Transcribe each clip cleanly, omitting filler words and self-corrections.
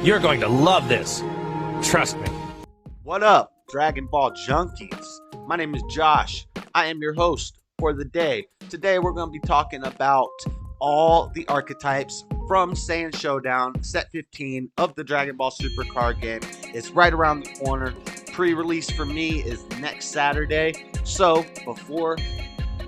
You're going to love this. Trust me. What up, Dragon Ball junkies? My name is Josh. I am your host for the day. Today we're going to be talking about all the archetypes from Saiyan Showdown, set 15 of the Dragon Ball Super card game. It's right around the corner. Pre-release for me is next Saturday. So before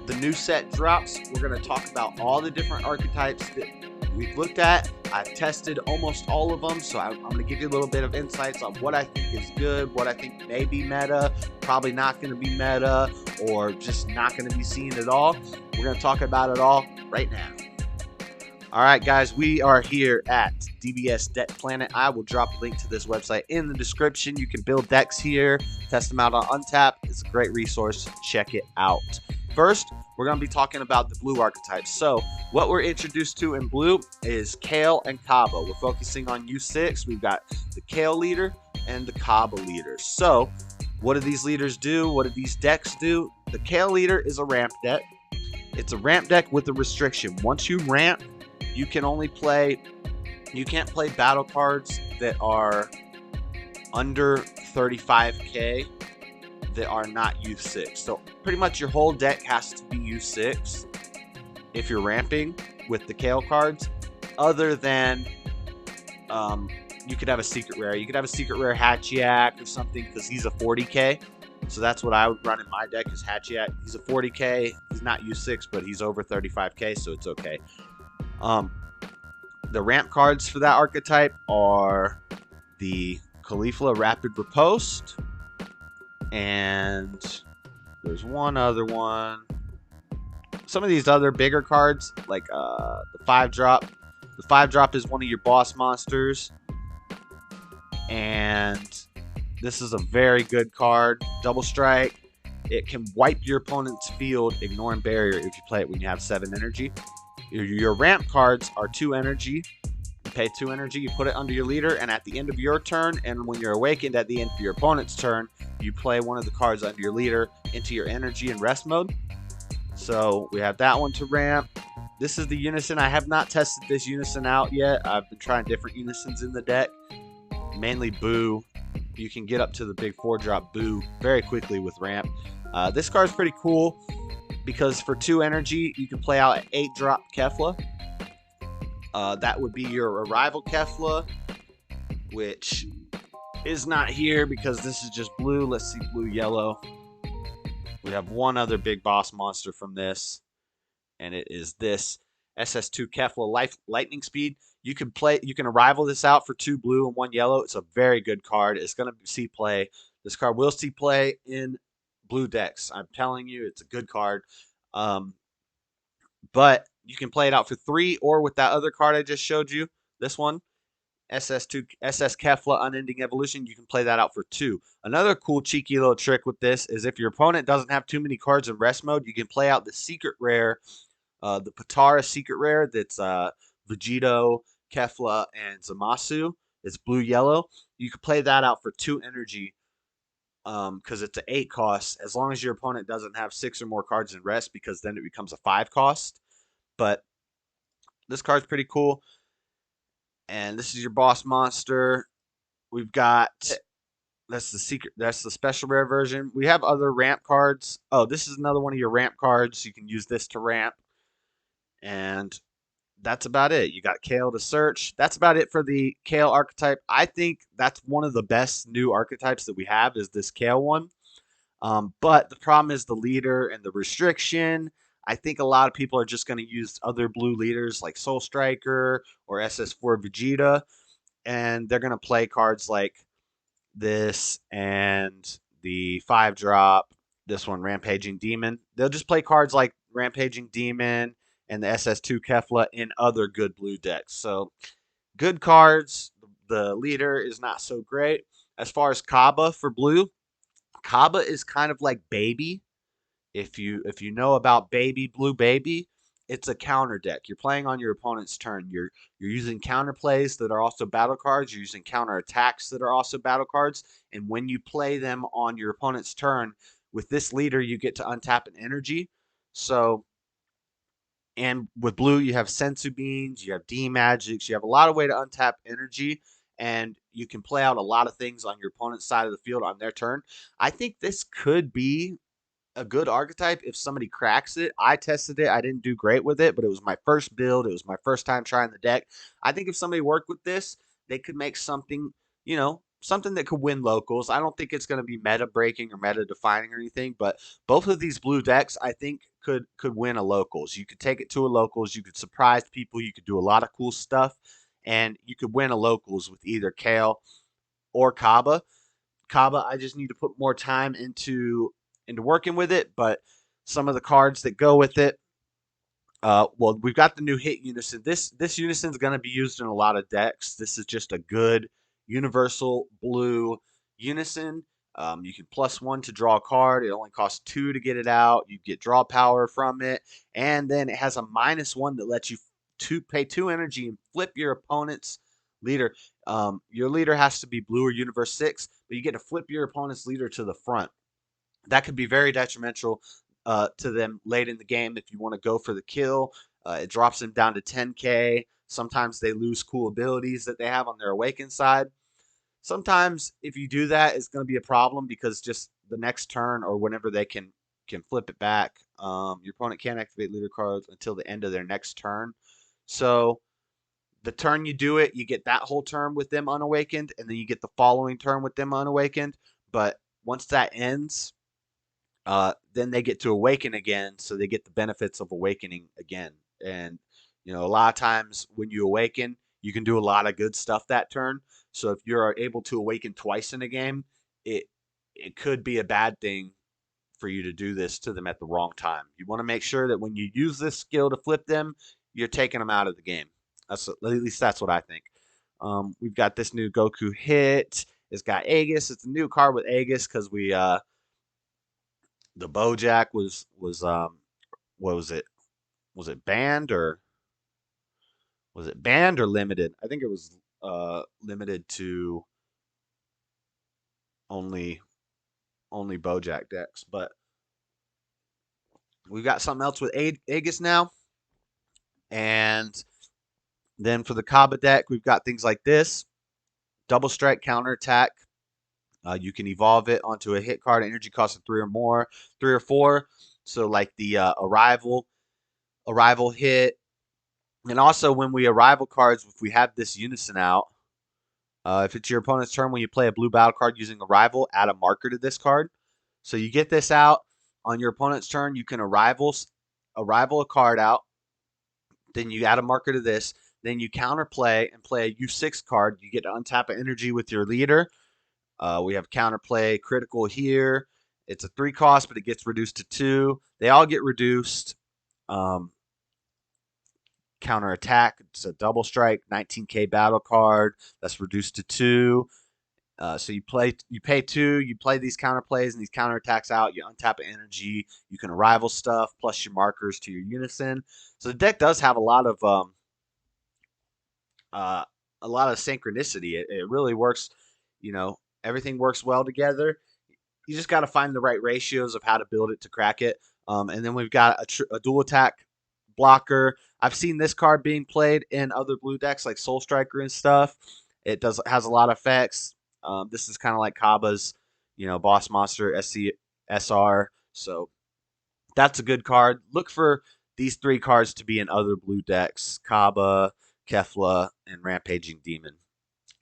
the new set drops, we're going to talk about all the different archetypes that we've looked at. I've tested almost all of them, so I'm going to give you a little bit of insights on what I think is good, what I think may be meta, probably not going to be meta, or just not going to be seen at all. We're going to talk about it all right now. All right, guys, we are here at DBS Deck Planet. I will drop a link to this website in the description. You can build decks here, test them out on Untap. It's a great resource. Check it out. First, we're going to be talking about the blue archetypes. So what we're introduced to in blue is Kale and Kaba. We're focusing on U6. We've got the Kale leader and the Kaba leader. So what do these leaders do? What do these decks do? The Kale leader is a ramp deck. It's a ramp deck with a restriction. Once you ramp, you can only play, you can't play battle cards that are under 35k that are not U6. So pretty much your whole deck has to be U6 if you're ramping with the Kale cards, other than you could have a secret rare. You could have a secret rare Hatchiak or something because he's a 40k. So that's what I would run in my deck is Hatchiak. He's a 40k. He's not U6, but he's over 35k, so it's okay. The ramp cards for that archetype are the Caulifla Rapid Riposte, and there's one other one. Some of these other bigger cards, like the 5-drop. The 5-drop is one of your boss monsters, and this is a very good card. Double Strike. It can wipe your opponent's field, ignoring barrier if you play it when you have 7 energy. Your ramp cards are 2 energy. You pay 2 energy, you put it under your leader, and at the end of your turn, and when you're awakened at the end of your opponent's turn, you play one of the cards under your leader into your energy and rest mode. So we have that one to ramp. This is the Unison. I have not tested this Unison out yet. I've been trying different Unisons in the deck, mainly Boo. You can get up to the big 4-drop Boo very quickly with ramp. This card is pretty cool because for 2 energy, you can play out an 8-drop Kefla. That would be your Arrival Kefla, which is not here because this is just blue. Let's see blue-yellow. We have one other big boss monster from this, and it is this SS2 Kefla Lightning Speed. You can Arrival this out for 2 blue and 1 yellow. It's a very good card. It's going to see play. This card will see play in blue decks. I'm telling you, it's a good card. But you can play it out for 3, or with that other card I just showed you, this one, SS Kefla Unending Evolution, you can play that out for 2. Another cool cheeky little trick with this is if your opponent doesn't have too many cards in rest mode, you can play out the secret rare, the Potara secret rare that's Vegito, Kefla, and Zamasu. It's blue-yellow. You can play that out for 2 energy because it's an 8 cost, as long as your opponent doesn't have 6 or more cards in rest, because then it becomes a 5 cost. But this card's pretty cool. And this is your boss monster. We've got, that's the special rare version. We have other ramp cards. Oh, this is another one of your ramp cards. You can use this to ramp. And that's about it. You got Kale to search. That's about it for the Kale archetype. I think that's one of the best new archetypes that we have is this Kale one. But the problem is the leader and the restriction. I think a lot of people are just going to use other blue leaders like Soul Striker or SS4 Vegeta, and they're going to play cards like this and the 5-drop, this one, Rampaging Demon. They'll just play cards like Rampaging Demon and the SS2 Kefla in other good blue decks. So good cards. The leader is not so great. As far as Kaba for blue, Kaba is kind of like Baby. If you know about Blue Baby, it's a counter deck. You're playing on your opponent's turn. You're using counter plays that are also battle cards. You're using counter attacks that are also battle cards. And when you play them on your opponent's turn, with this leader, you get to untap an energy. So, and with blue, you have Sensu Beans, you have D Magics, you have a lot of way to untap energy. and you can play out a lot of things on your opponent's side of the field on their turn. I think this could be a good archetype if somebody cracks it. I tested it. I didn't do great with it, but it was my first build. It was my first time trying the deck. I think if somebody worked with this, they could make something, something that could win locals. I don't think it's going to be meta breaking or meta defining or anything, but both of these blue decks I think could win a locals. You could take it to a locals, you could surprise people, you could do a lot of cool stuff, and you could win a locals with either Kale or Kaba. Kaba, I just need to put more time into working with it, but some of the cards that go with it. Well, we've got the new hit unison. This unison is going to be used in a lot of decks. This is just a good universal blue unison. You can +1 to draw a card. It only costs 2 to get it out. You get draw power from it, and then it has a -1 that lets you pay 2 energy and flip your opponent's leader. Your leader has to be blue or universe 6, but you get to flip your opponent's leader to the front. That could be very detrimental to them late in the game if you want to go for the kill. It drops them down to 10k. Sometimes they lose cool abilities that they have on their awakened side. Sometimes if you do that, it's going to be a problem because just the next turn or whenever they can flip it back, your opponent can't activate leader cards until the end of their next turn. So the turn you do it, you get that whole turn with them unawakened, and then you get the following turn with them unawakened. But once that ends, then they get to awaken again, so they get the benefits of awakening again. And a lot of times when you awaken, you can do a lot of good stuff that turn. So if you're able to awaken twice in a game, it could be a bad thing for you to do this to them at the wrong time. You want to make sure that when you use this skill to flip them, you're taking them out of the game. At least that's what I think. We've got this new Goku hit. It's got Aegis. It's a new card with Aegis because we the Bojack was what was it? Was it banned or limited? I think it was limited to only Bojack decks. But we've got something else with Aegis now. And then for the Kaba deck, we've got things like this. Double strike counterattack. You can evolve it onto a hit card, energy cost of 3 or 4. So like the arrival hit. And also when we arrival cards, if we have this unison out, if it's your opponent's turn when you play a blue battle card using arrival, add a marker to this card. So you get this out on your opponent's turn, you can arrival a card out. Then you add a marker to this. Then you counterplay and play a U6 card. You get to untap an energy with your leader. We have counterplay critical here. It's a 3 cost, but it gets reduced to 2. They all get reduced. Counter attack. It's a double strike, 19k battle card that's reduced to 2. So you pay 2, you play these counter plays and these counter attacks out. You untap energy. You can arrival stuff plus your markers to your unison. So the deck does have a lot of synchronicity. It really works. Everything works well together. You just got to find the right ratios of how to build it to crack it. And then we've got a dual attack blocker. I've seen this card being played in other blue decks like Soul Striker and stuff. It has a lot of effects. This is kind of like Kaba's, boss monster SR. So that's a good card. Look for these 3 cards to be in other blue decks: Kaba, Kefla, and Rampaging Demon.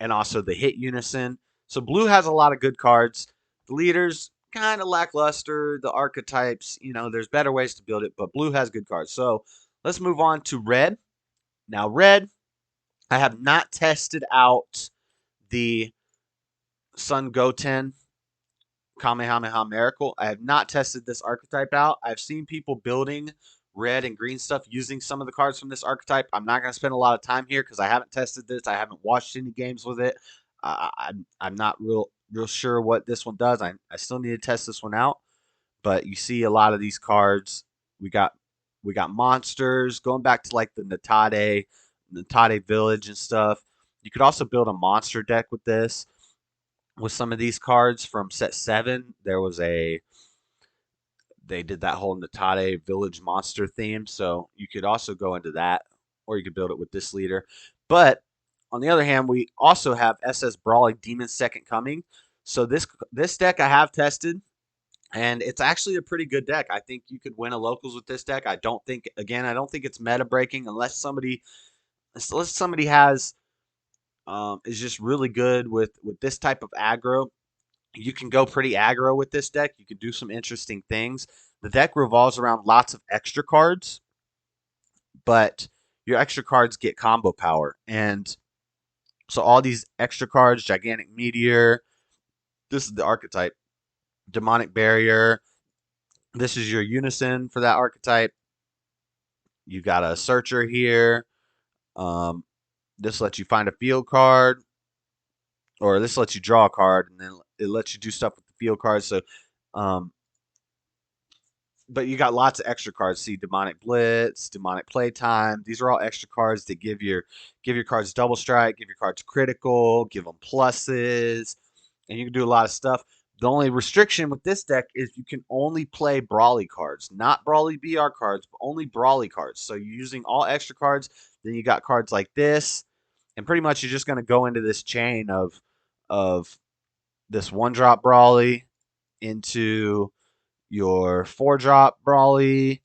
And also the hit unison. So blue has a lot of good cards. The leaders kind of lackluster. The archetypes, there's better ways to build it, but blue has good cards. So let's move on to red. Now red, I have not tested out the Sun Goten Kamehameha Miracle. I have not tested this archetype out. I've seen people building red and green stuff using some of the cards from this archetype. I'm not going to spend a lot of time here because I haven't tested this. I haven't watched any games with it. I'm not real sure what this one does. I still need to test this one out. But you see a lot of these cards. We got monsters going back to like the Natade Village and stuff. You could also build a monster deck with this. With some of these cards from set 7, they did that whole Natade Village monster theme, so you could also go into that, or you could build it with this leader. But On the other hand, we also have SS Brawling Demon's Second Coming. So this deck I have tested, and it's actually a pretty good deck. I think you could win a locals with this deck. I don't think it's meta breaking unless somebody has is just really good with this type of aggro. You can go pretty aggro with this deck. You can do some interesting things. The deck revolves around lots of extra cards, but your extra cards get combo power. And so all these extra cards, Gigantic Meteor, this is the archetype, Demonic Barrier, this is your Unison for that archetype. You got a Searcher here. This lets you find a field card, or this lets you draw a card, and then it lets you do stuff with the field cards. So, but you got lots of extra cards. See, Demonic Blitz, Demonic Playtime. These are all extra cards that give your cards double strike, give your cards critical, give them pluses, and you can do a lot of stuff. The only restriction with this deck is you can only play Brawly cards, not Brawly BR cards, but only Brawly cards. So you're using all extra cards. Then you got cards like this, and pretty much you're just going to go into this chain of this 1-drop Brawly into your 4-drop Brawly.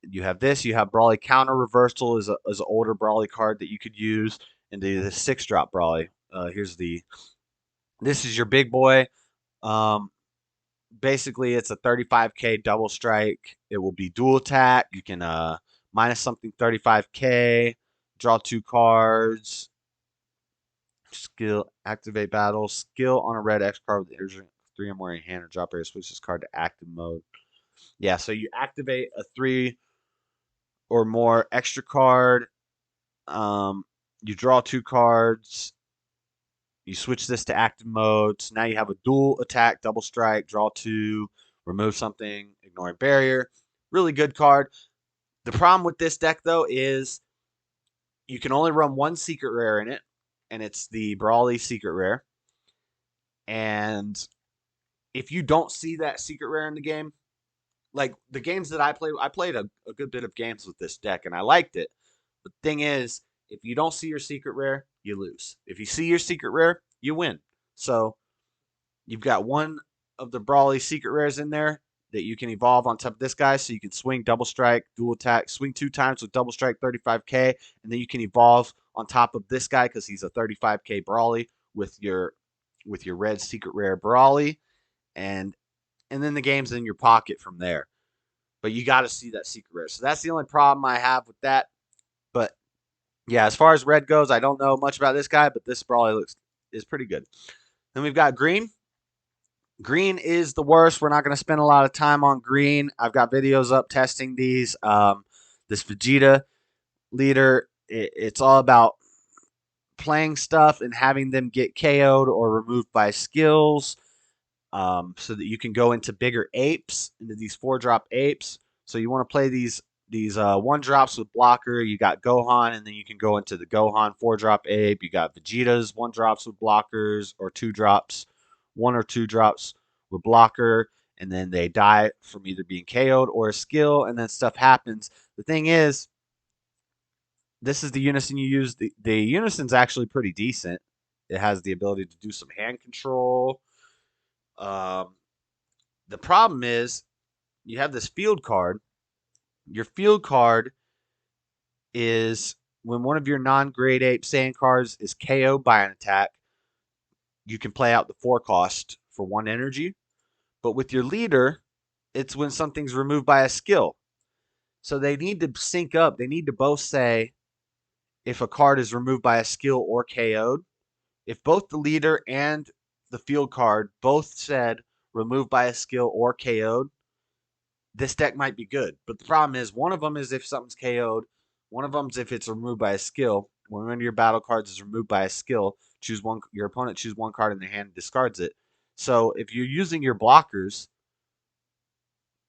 You have this. You have Brawly Counter Reversal is an older Brawly card that you could use, and the 6-drop Brawly. This is your big boy. Basically, it's a 35k double strike. It will be dual attack. You can minus something 35k, draw 2 cards, skill, activate battle, skill on a red X card with the 3 or more in hand or drop area, switch this card to active mode. Yeah, so you activate a 3 or more extra card. You draw 2 cards. You switch this to active mode. So now you have a dual attack, double strike, draw 2, remove something, ignoring barrier. Really good card. The problem with this deck, though, is you can only run 1 secret rare in it, and it's the Brawly secret rare. And if you don't see that secret rare in the game, like the games that I played a good bit of games with this deck, and I liked it. The thing is, if you don't see your secret rare, you lose. If you see your secret rare, you win. So you've got one of the Brawly secret rares in there that you can evolve on top of this guy, so you can swing double strike, dual attack, swing 2 times with double strike 35k, and then you can evolve on top of this guy because he's a 35k Brawly with your red secret rare Brawly, and then the game's in your pocket from there. But you got to see that secret rare. So that's the only problem I have with that. But yeah, as far as red goes, I don't know much about this guy, but this Brawly is pretty good. Then we've got green. Green is the worst. We're not going to spend a lot of time on green. I've got videos up testing these. This Vegeta leader, it's all about playing stuff and having them get KO'd or removed by skills, so that you can go into bigger apes, into these 4-drop apes. So you want to play these 1-drops with blocker. You got Gohan, and then you can go into the Gohan 4-drop ape. You got Vegeta's 1-drops with blockers, or 2-drops, 1 or 2 drops with blocker, and then they die from either being KO'd or a skill, and then stuff happens. The thing is, this is the Unison you use. The Unison's actually pretty decent. It has the ability to do some hand control. The problem is you have this field card. Your field card is when one of your non-grade 8 Saiyan cards is KO'd by an attack, you can play out the 4 cost for 1 energy. But with your leader, it's when something's removed by a skill. So they need to sync up. They need to both say if a card is removed by a skill or KO'd. If both the leader and the field card both said removed by a skill or KO'd, this deck might be good. But the problem is, one of them is if something's KO'd, one of them is if it's removed by a skill. When one of your battle cards is removed by a skill, choose one. Your opponent chooses 1 card in their hand and discards it. So if you're using your blockers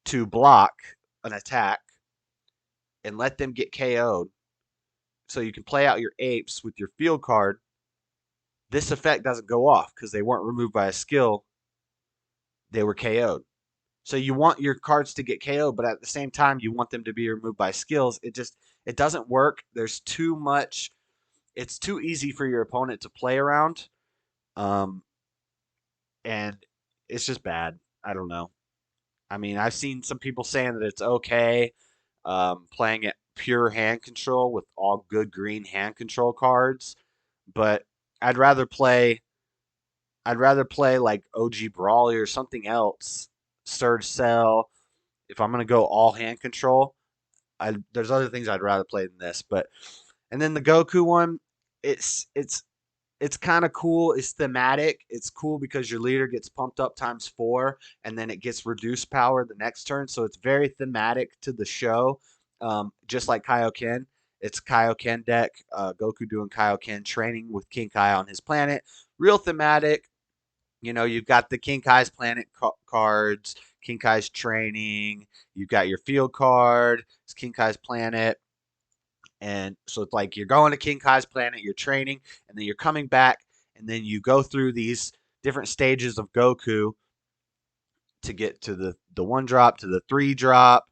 to block an attack and let them get KO'd, so you can play out your apes with your field card, this effect doesn't go off because they weren't removed by a skill. They were KO'd. So you want your cards to get KO'd, but at the same time, you want them to be removed by skills. It doesn't work. There's too much it's too easy for your opponent to play around. Um, and it's just bad. I don't know. I mean, I've seen some people saying that it's okay playing it pure hand control with all good green hand control cards, but I'd rather play I'd rather play like OG Brawly or something else, Surge Cell. If I'm gonna go all hand control, there's other things I'd rather play than this. But and then the Goku one, it's it's kind of cool. It's thematic. It's cool because your leader gets pumped up ×4, and then it gets reduced power the next turn. So it's very thematic to the show, just like Kaioken. It's Kaioken deck. Goku doing Kaioken training with King Kai on his planet. Real thematic. You know, you've got the King Kai's planet cards, King Kai's training. You've got your field card. It's King Kai's planet. And so it's like you're going to King Kai's planet, you're training, and then you're coming back, and then you go through these different stages of Goku to get to the 1-drop, to the 3-drop,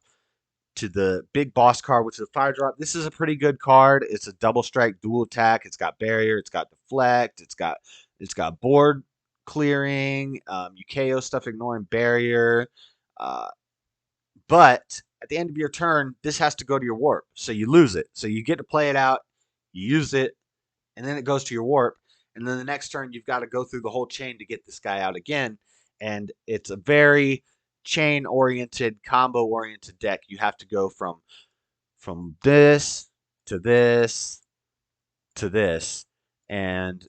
to the big boss card, which is a 5-drop. This is a pretty good card. It's a double strike, dual attack. It's got barrier. It's got deflect. It's got board clearing. You KO stuff ignoring barrier. Uh, but at the end of your turn, this has to go to your warp. So you lose it. So you get to play it out, you use it, and then it goes to your warp. And then the next turn, you've got to go through the whole chain to get this guy out again. And it's a very chain-oriented, combo-oriented deck. You have to go from this to this to this. And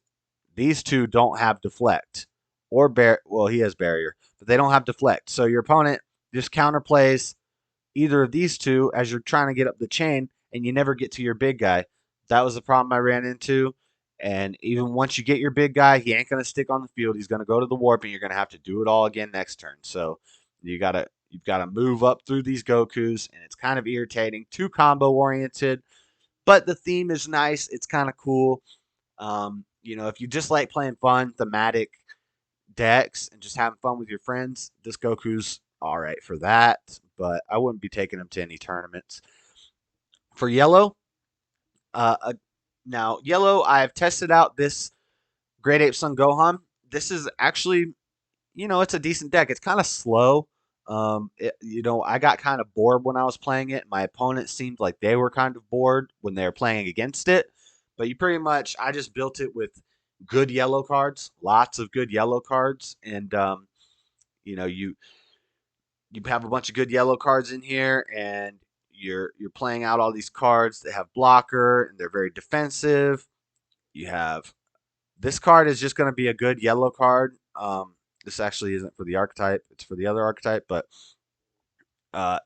these two don't have deflect or well, he has barrier, but they don't have deflect. So your opponent just counterplays either of these two as you're trying to get up the chain, and you never get to your big guy. That was the problem I ran into. And even once you get your big guy, he ain't gonna stick on the field. He's gonna go to the warp, and you're gonna have to do it all again next turn. So you've gotta move up through these Gokus, and it's kind of irritating. Too combo oriented, but the theme is nice. It's kind of cool. You know, if you just like playing fun, thematic decks and just having fun with your friends, this Goku's all right for that. But I wouldn't be taking him to any tournaments. For yellow, uh, now yellow, I've tested out this Great Ape Son Gohan. This is actually, you know, it's a decent deck. It's kind of slow. You know, I got kind of bored when I was playing it. My opponent seemed like they were kind of bored when they were playing against it. But you pretty much, I just built it with good yellow cards, lots of good yellow cards, and you know, you have a bunch of good yellow cards in here, and you're playing out all these cards that have blocker and they're very defensive. You have this card is just going to be a good yellow card. This actually isn't for the archetype; it's for the other archetype. But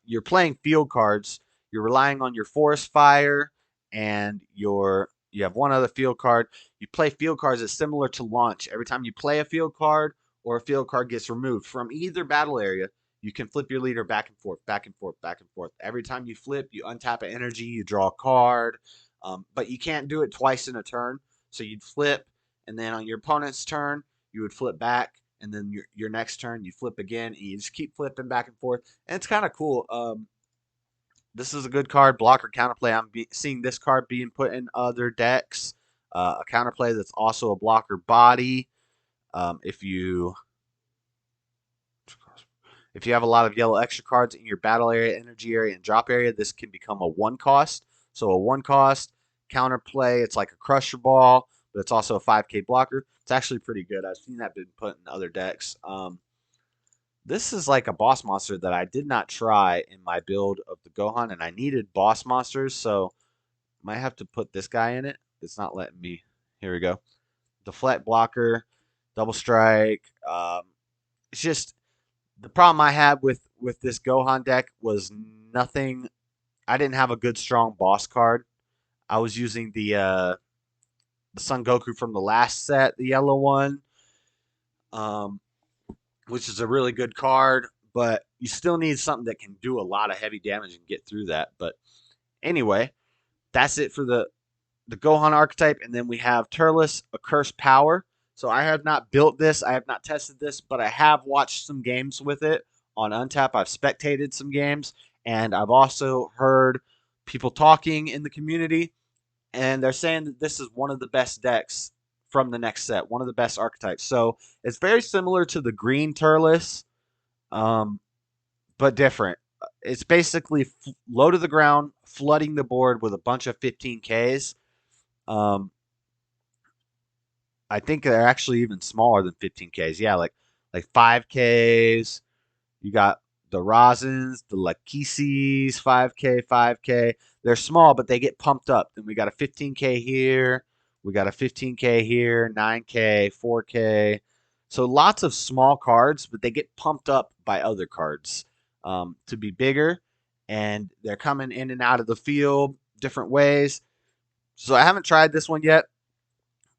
you're playing field cards. You're relying on your forest fire and you have one other field card. You play field cards that's similar to launch. Every time you play a field card or a field card gets removed from either battle area, you can flip your leader back and forth, back and forth, back and forth. Every time you flip, you untap an energy, you draw a card. But you can't do it twice in a turn. So you'd flip, and then on your opponent's turn, you would flip back, and then your next turn, you flip again, and you just keep flipping back and forth. And it's kind of cool. This is a good card, blocker counterplay. I'm seeing this card being put in other decks. A counterplay that's also a blocker body. If you have a lot of yellow extra cards in your battle area, energy area, and drop area, this can become a 1-cost. So a 1-cost counterplay. It's like a Crusher Ball, but it's also a 5K blocker. It's actually pretty good. I've seen that been put in other decks. This is like a boss monster that I did not try in my build of the Gohan, and I needed boss monsters, so I might have to put this guy in it. It's not letting me. Here we go. Deflect blocker, double strike. It's just the problem I had with this Gohan deck was nothing. I didn't have a good strong boss card. I was using the Son Goku from the last set, the yellow one. Which is a really good card, but you still need something that can do a lot of heavy damage and get through that. But anyway, that's it for the Gohan archetype. And then we have Turles, a Cursed Power. So I have not built this. I have not tested this, but I have watched some games with it on Untap. I've spectated some games, and I've also heard people talking in the community. and they're saying that this is one of the best decks from the next set, one of the best archetypes. So it's very similar to the green Turles, but different. It's basically low to the ground, flooding the board with a bunch of 15Ks. I think they're actually even smaller than 15Ks. Yeah, like 5Ks. You got the Rosins, the Lakisis, 5K, 5K. They're small, but they get pumped up. Then we got a 15K here. We got a 15K here, 9K, 4K. So lots of small cards, but they get pumped up by other cards to be bigger. And they're coming in and out of the field different ways. So I haven't tried this one yet,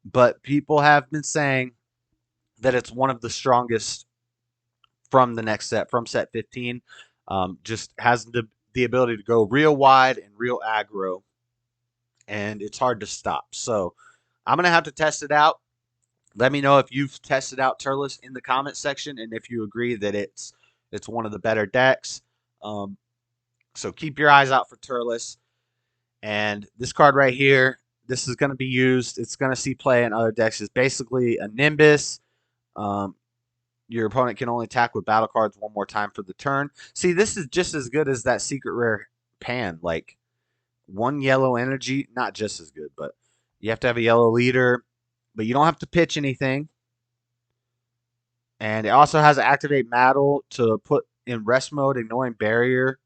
but people have been saying that it's one of the strongest from the next set, from set 15. Just has the ability to go real wide and real aggro, and it's hard to stop. So I'm going to have to test it out. Let me know if you've tested out Turles in the comment section and if you agree that it's one of the better decks. So keep your eyes out for Turles. And this card right here, this is going to be used. It's going to see play in other decks. It's basically a Nimbus. Your opponent can only attack with battle cards one more time for the turn. See, this is just as good as that secret rare Pan. Like, one yellow energy, not just as good, but you have to have a yellow leader, but you don't have to pitch anything. And it also has to activate Mattel to put in rest mode, ignoring barrier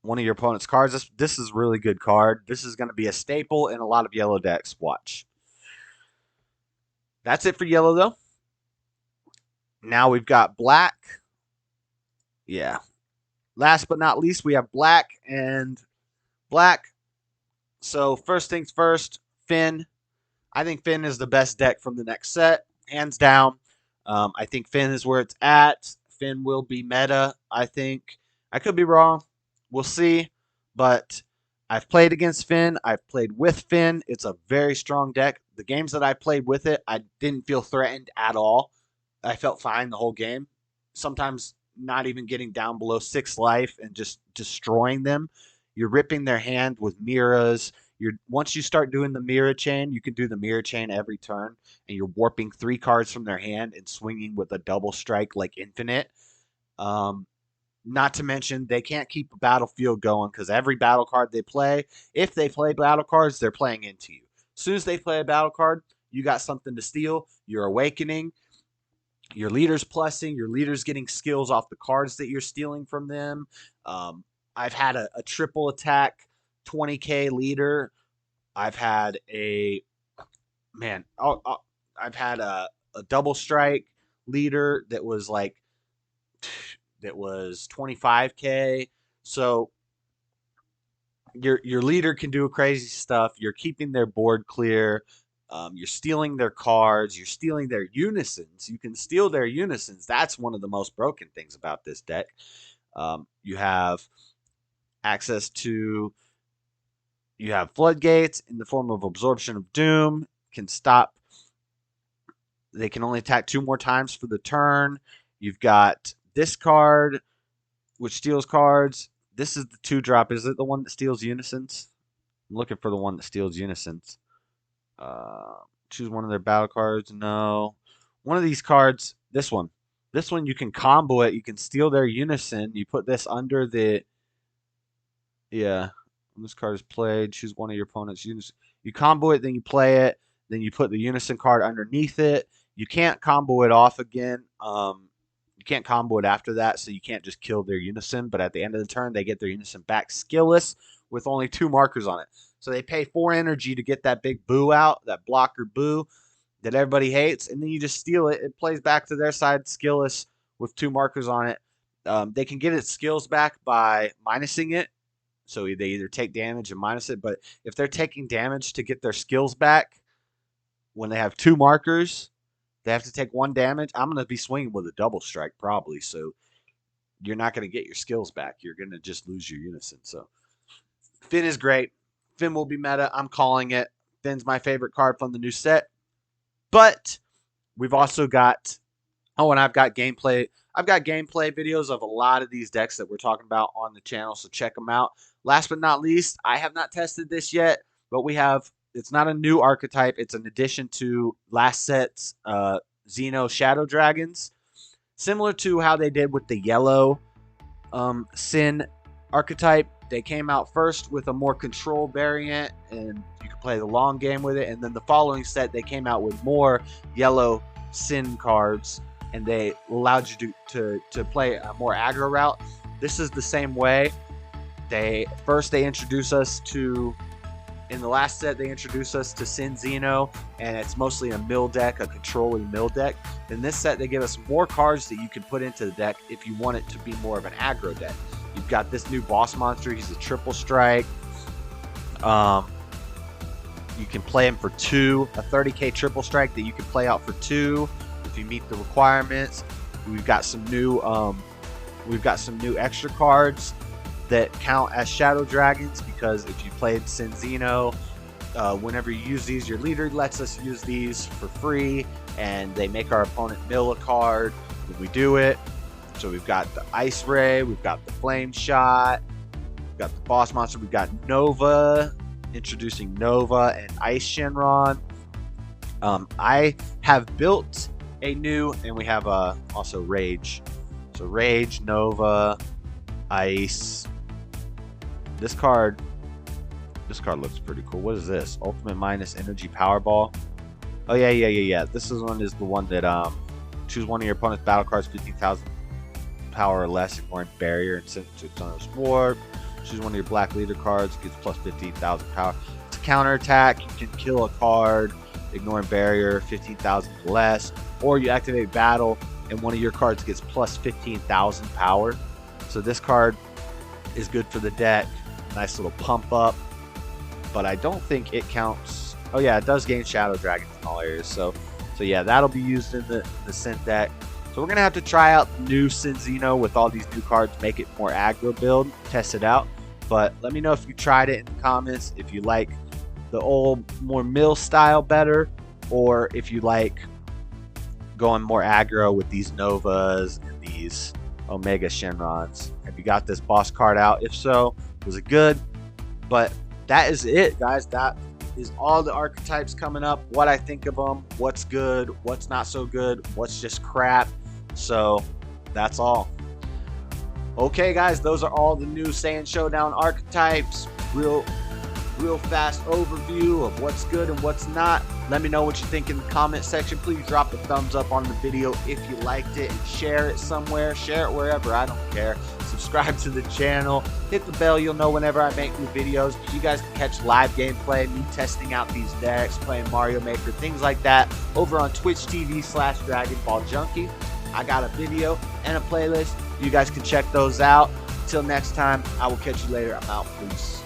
one of your opponent's cards. This is a really good card. This is going to be a staple in a lot of yellow decks. Watch. That's it for yellow, though. Now we've got black. Yeah. Last but not least, we have black and black. So first things first, Finn. I think Finn is the best deck from the next set, hands down. I think Finn is where it's at. Finn will be meta, I think. I could be wrong. We'll see. But I've played against Finn. I've played with Finn. It's a very strong deck. The games that I played with it, I didn't feel threatened at all. I felt fine the whole game. Sometimes not even getting down below 6 life and just destroying them. You're ripping their hand with Miras. Once you start doing the Mira chain, you can do the Mira chain every turn, and you're warping 3 cards from their hand and swinging with a double strike like infinite. Not to mention, they can't keep a battlefield going because every battle card they play, if they play battle cards, they're playing into you. As soon as they play a battle card, you got something to steal. You're awakening. Your leader's plussing. Your leader's getting skills off the cards that you're stealing from them. I've had a triple attack 20K leader. I've had a I've had a double strike leader that was 25K. So your leader can do crazy stuff. You're keeping their board clear. You're stealing their cards. You're stealing their unisons. You can steal their unisons. That's one of the most broken things about this deck. You have access to. You have floodgates in the form of absorption of doom. Can stop. They can only attack 2 more times for the turn. You've got this card, which steals cards. This is the 2-drop. Is it the one that steals unisons? I'm looking for the one that steals unisons. Choose one of their battle cards. No. One of these cards, this one. This one, you can combo it. You can steal their unison. You put this under the... Yeah. When this card is played, choose one of your opponent's unison. You combo it, then you play it. Then you put the unison card underneath it. You can't combo it off again. You can't combo it after that, so you can't just kill their unison. But at the end of the turn, they get their unison back skillless with only 2 markers on it. So they pay 4 energy to get that big boo out, that blocker boo that everybody hates, and then you just steal it. It plays back to their side skillless with 2 markers on it. They can get its skills back by minusing it. So they either take damage and minus it, but if they're taking damage to get their skills back, when they have 2 markers, they have to take 1 damage. I'm going to be swinging with a double strike probably, so you're not going to get your skills back. You're going to just lose your unison. So Finn is great. Finn will be meta. I'm calling it. Finn's my favorite card from the new set. But we've also got, and I've got gameplay. I've got gameplay videos of a lot of these decks that we're talking about on the channel, so check them out. Last but not least, I have not tested this yet, but it's not a new archetype. It's an addition to last set's Xeno Shadow Dragons, similar to how they did with the yellow Sin archetype. They came out first with a more control variant, and you could play the long game with it. And then the following set, they came out with more yellow Sin cards, and they allowed you to play a more aggro route. This is the same way. They introduced us to, in the last set, they introduced us to Sin Xeno, and it's mostly a mill deck, a controlling mill deck. In this set, they give us more cards that you can put into the deck if you want it to be more of an aggro deck. You've got this new boss monster. He's a triple strike. You can play him for 2, a 30k triple strike that you can play out for 2 if you meet the requirements. We've got some new extra cards that count as Shadow Dragons, because if you played Sin Xeno, whenever you use these, your leader lets us use these for free, and they make our opponent mill a card when we do it. So we've got the Ice Ray, we've got the Flame Shot, we've got the boss monster, we've got Nova, introducing Nova and Ice Shenron. I have built a new, and we have also Rage. So Rage, Nova, Ice. This card looks pretty cool. What is this? Ultimate minus energy Powerball. Oh yeah. This is the one that choose one of your opponent's battle cards, 15,000 power or less, ignoring barrier, and send it to its owner's warp. Choose one of your black leader cards, gets plus 15,000 power. It's a counterattack. You can kill a card, ignoring barrier, 15,000 or less, or you activate battle and one of your cards gets plus 15,000 power. So this card is good for the deck. Nice little pump up, but I don't think it counts. Oh yeah, it does gain Shadow Dragons in all areas. So yeah, that'll be used in the Sin deck. So we're gonna have to try out the new Sin Xeno with all these new cards, make it more aggro build, test it out. But let me know if you tried it in the comments, if you like the old more mill style better, or if you like going more aggro with these Novas and these Omega Shenrons. Have you got this boss card out? If so, was it good? But that is it, guys. That is all the archetypes coming up, what I think of them, what's good, what's not so good, what's just crap. So that's all. Okay, guys, those are all the new Saiyan Showdown archetypes. Real fast overview of what's good and what's not. Let me know what you think in the comment section. Please drop a thumbs up on the video if you liked it, and share it somewhere. Share it wherever, I don't care. Subscribe to the channel, hit the bell, you'll know whenever I make new videos. You guys can catch live gameplay, me testing out these decks, playing Mario Maker, things like that, over on twitch.tv/Dragonball Junkie. I got a video and a playlist. You guys can check those out. Until next time, I will catch you later. I'm out. Peace.